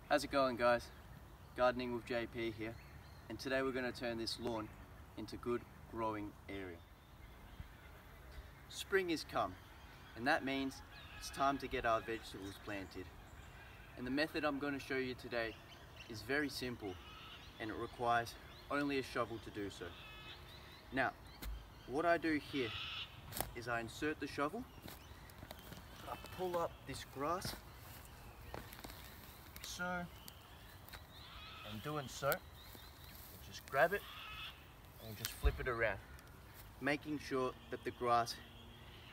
How's it going, guys? Gardening with JP here, and today we're going to turn this lawn into good growing area. Spring is come, and that means it's time to get our vegetables planted. And the method I'm going to show you today is very simple, and it requires only a shovel to do so. Now, what I do here is I insert the shovel, I pull up this grass, so, and doing so, you just grab it and just flip it around, making sure that the grass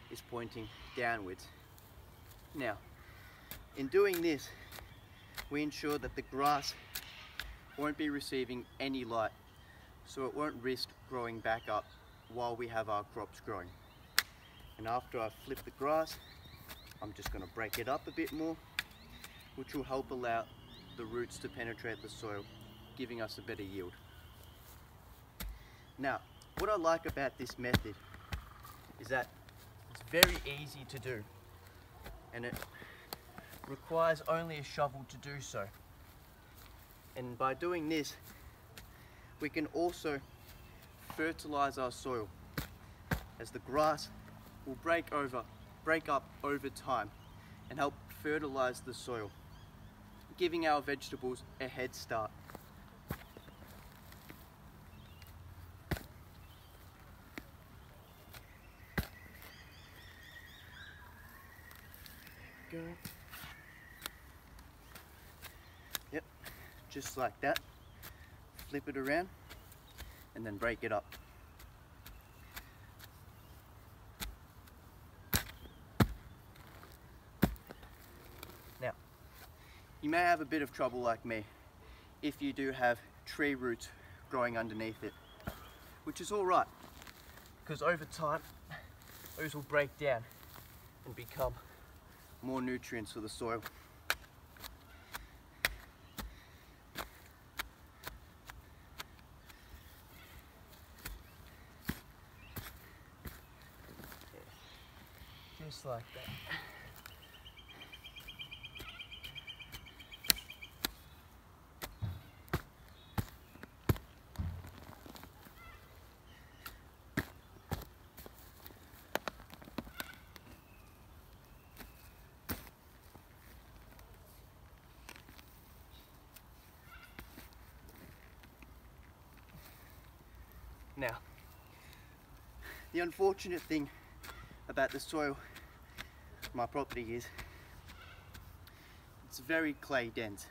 is pointing downwards. Now, in doing this, we ensure that the grass won't be receiving any light, so it won't risk growing back up while we have our crops growing. And after I flip the grass, I'm just going to break it up a bit more, which will help allow the roots to penetrate the soil, giving us a better yield. Now, what I like about this method is that it's very easy to do, and it requires only a shovel to do so. And by doing this, we can also fertilize our soil, as the grass will break up over time and help fertilize the soil, giving our vegetables a head start. Go. Yep, just like that. Flip it around and then break it up. Now, you may have a bit of trouble like me if you do have tree roots growing underneath it, which is all right, because over time those will break down and become more nutrients for the soil. Just like that. Now, the unfortunate thing about the soil my property is it's very clay dense,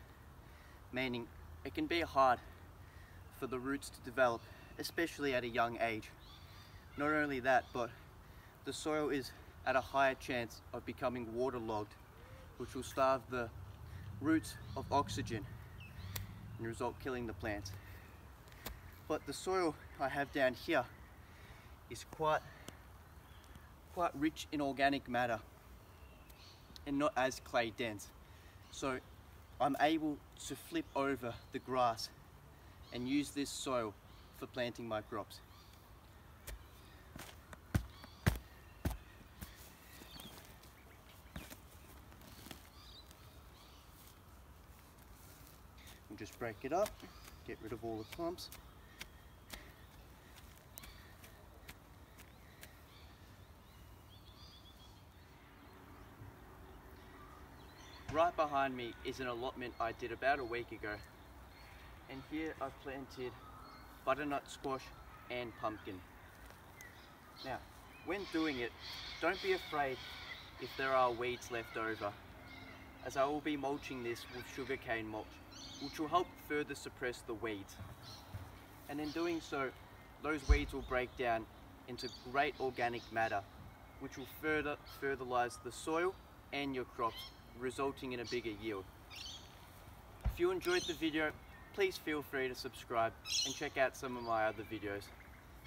meaning it can be hard for the roots to develop, especially at a young age. Not only that, but the soil is at a higher chance of becoming waterlogged, which will starve the roots of oxygen and result killing the plants. But the soil I have down here is quite rich in organic matter and not as clay dense. So I'm able to flip over the grass and use this soil for planting my crops. And just break it up, get rid of all the clumps. Right behind me is an allotment I did about a week ago, and here I've planted butternut squash and pumpkin. Now, when doing it, don't be afraid if there are weeds left over, as I will be mulching this with sugarcane mulch, which will help further suppress the weeds. And in doing so, those weeds will break down into great organic matter, which will further fertilize the soil and your crops, resulting in a bigger yield. If you enjoyed the video, please feel free to subscribe and check out some of my other videos.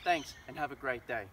Thanks, and have a great day.